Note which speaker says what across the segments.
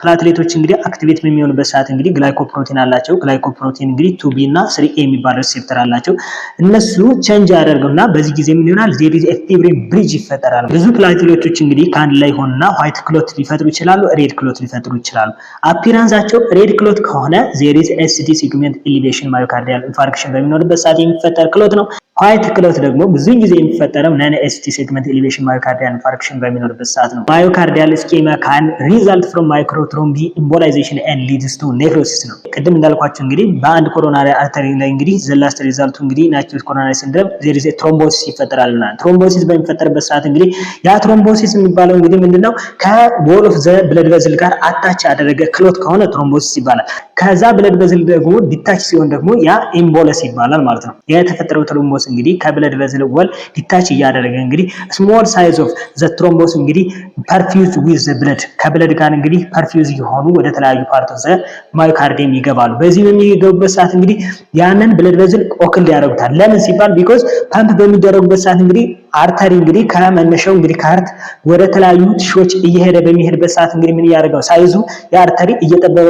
Speaker 1: ፕላትሌቶች እንግዲህ አክቲቬት በሚሆኑበት ሰዓት እንግዲህ ግላይኮፕሮቲን አላቸው። ግላይኮፕሮቲን እንግዲህ 2B እና 3A የሚባል ሪሴፕተር አላቸው። እነሱ ቼንጅ ያደርጉና በዚህ ጊዜ ምን ይሆናል? ዜር ኢዝ ኤ ፊብሪን ብሪጅ ይፈጠራል። ብዙ ፕላትሌቶች እንግዲህ ከአንድ ላይ ሆኑና ዋይት ክሎት ሊፈጥሩ ይችላሉ፣ ሬድ ክሎት ሊፈጥሩ ይችላሉ። አፒራንሳቸው ሬድ ክሎት ከሆነ ዜር ኢዝ ኤስቲ ሲግመንት ኤሊቬሽን ማዮካርዲያል ኢንፋርክሽን በሚኖርበት ሰዓት የሚፈጠር ክሎት ነው። ዋይት ክሎት ደግሞ ብዙ ጊዜ የሚፈጠረው ነን ኤስቲ ሴግመንት ኤሊቬሽን ማዮካርዲያል ኢንፋርክሽን በሚኖርበት ሰዓት ነው። ማዮካርዲያል ስኬማ ካን ሪዛልት ፍሮም ማይክሮትሮምቢ ኢምቦላይዜሽን ኤንድ ሊድስ ቱ ኔክሮሲስ ነው። ቅድም እንዳልኳችሁ እንግዲህ በአንድ ኮሮናሪ አርተሪ ላይ እንግዲህ ዘላስት ሪዛልቱ እንግዲህ ናቹራል ኮሮናሪ ሲንድሮም ዜር ኢዝ ትሮምቦሲስ ይፈጠራል ማለት ነው። ትሮምቦሲስ በሚፈጠርበት ሰዓት እንግዲህ ያ ትሮምቦሲስ የሚባለው እንግዲህ ምንድነው? ከቦል ኦፍ ዘ ብለድ ቬዝል ጋር አታች ያደረገ ክሎት ከሆነ ትሮምቦሲስ ይባላል። ከዛ ብለድ ቬዝል ደግሞ ዲታች ሲሆን ደግሞ ያ ኤምቦለስ ይባላል ማለት ነው። ያ የተፈጠረው ትሮምቦስ እንግዲህ ከብለድ ቬዝል ወል ዲታች እያደረገ እንግዲህ ስሞል ሳይዝ ኦፍ ዘ ትሮምቦስ እንግዲህ ፐርፊውዝ ዊዝ ዘ ብለድ ከብለድ ጋር እንግዲህ ፐርፊውዝ የሆኑ ወደ ተለያዩ ፓርት ኦፍ ዘ ማዮካርዲየም ይገባሉ። በዚህ በሚገቡበት ሰዓት እንግዲህ ያንን ብለድ ቬዝል ኦክል ያደርጉታል። ለምን ሲባል ቢኮዝ ፓምፕ በሚደረጉበት ሰዓት እንግዲህ አርተሪ እንግዲህ ከመነሻው እንግዲህ ከሀርት ወደ ተለያዩ ቲሾች እየሄደ በሚሄድበት ሰዓት እንግዲህ ምን ያደርጋው? ሳይዙ የአርተሪ እየጠበበ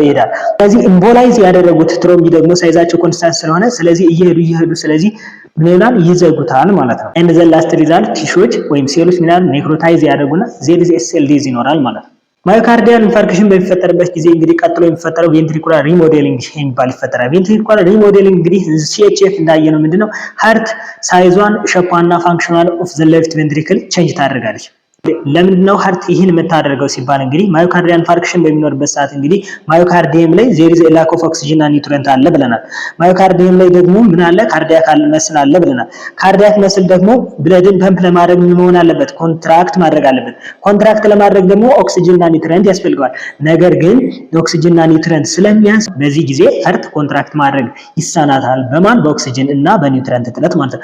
Speaker 1: ይሄዳል። ስለዚህ ኢምቦላይዝ ያደረጉት ትሮምቢ ደግሞ ሳይዛቸው ኮንስታንት ስለሆነ ስለዚህ እየሄዱ ስለዚህ ምንላን ይዘጉታል ማለት ነው። ኤንድ ዘ ላስት ሪዛልት ቲሾች ወይም ሴሎች ምናል ኔክሮታይዝ ያደርጉና ዜር ኢዝ ሴል ዴዝ ይኖራል ማለት ነው። ማዮካርዲያል ኢንፋርክሽን በሚፈጠርበት ጊዜ እንግዲህ ቀጥሎ የሚፈጠረው ቬንትሪኩላር ሪሞዴሊንግ የሚባል ይፈጠራል። ቬንትሪኩላር ሪሞዴሊንግ እንግዲህ ሲኤችኤፍ እንዳየነው ምንድነው? ሃርት ሳይዟን ሸፓና ፋንክሽናል ኦፍ ዘ ሌፍት ቬንትሪክል ቼንጅ ታደርጋለች። ለምንድነው ሃርት ይህን የምታደርገው ሲባል እንግዲህ ማዮካርዲያል ኢንፋርክሽን በሚኖርበት ሰዓት እንግዲህ ማዮካርዲየም ላይ ዜር ኢዝ ላክ ኦፍ ኦክሲጅን እና ኒውትሪየንት አለ ብለናል። ማዮካርዲየም ላይ ደግሞ ምን አለ? ካርዲያክ መስል አለ ብለናል። ካርዲያክ መስል ደግሞ ብለድን ፐምፕ ለማድረግ ምን መሆን አለበት? ኮንትራክት ማድረግ አለበት። ኮንትራክት ለማድረግ ደግሞ ኦክሲጅን እና ኒውትሪየንት ያስፈልገዋል። ነገር ግን ኦክሲጅን እና ኒውትሪየንት ስለሚያንስ በዚህ ጊዜ ሃርት ኮንትራክት ማድረግ ይሳናታል። በማን? በኦክሲጅን እና በኒውትሪየንት እጥረት ማለት ነው።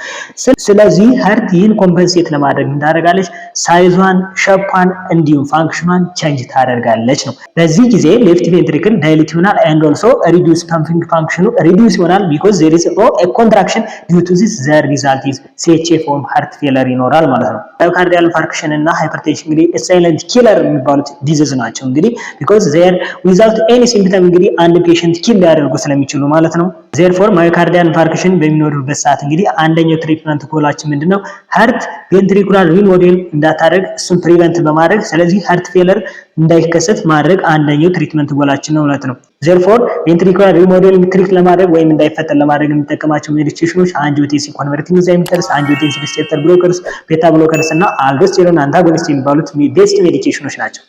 Speaker 1: ስለዚህ ሃርት ይህን ኮምፐንሴት ለማድረግ ምን ታደርጋለች? ሳይዟን ሸፓን እንዲሁም ፋንክሽኗን ቼንጅ ታደርጋለች ነው። በዚህ ጊዜ ሌፍት ቬንትሪክል ዳይሌት ይሆናል and also reduce pumping function reduce ይሆናል because there is a contraction due to this the result is CHF or heart failure ይኖራል ማለት ነው። ማዮካርዲያል ኢንፋርክሽን እና ሃይፐርቴንሽን እንግዲህ ሳይለንት ኪለር የሚባሉት ዲዚዝ ናቸው እንግዲህ because they without any symptom እንግዲህ አንድ ፔሸንት ኪል ሊያደርጉ ስለሚችሉ ማለት ነው። therefore ማዮካርዲያል ኢንፋርክሽን በሚኖርበት ሰዓት እንግዲህ አንደኛው ትሪትመንት ጎላችን ምንድነው? ሃርት ቬንትሪኩላር ሪሞዴል እንዳታደርግ እሱን ፕሪቨንት በማድረግ ስለዚህ ሃርት ፌለር እንዳይከሰት ማድረግ አንደኛው ትሪትመንት ጎላችን ነው ማለት ነው። therefore ቬንትሪኩላር ሪሞዴሊንግ ትሪት ለማድረግ ወይም እንዳይፈጠር ለማድረግ የምንጠቀማቸው ሜዲኬሽኖች አንጂዮቴንሲን ኮንቨርቲንግ ኢንዛይምስ፣ አንጂዮቴንሲን ሪሴፕተር ብሎከርስ፣ ቤታ ብሎከርስ እና አልዶስቴሮን አንታጎኒስት የሚባሉት ቤስት ሜዲኬሽኖች ናቸው።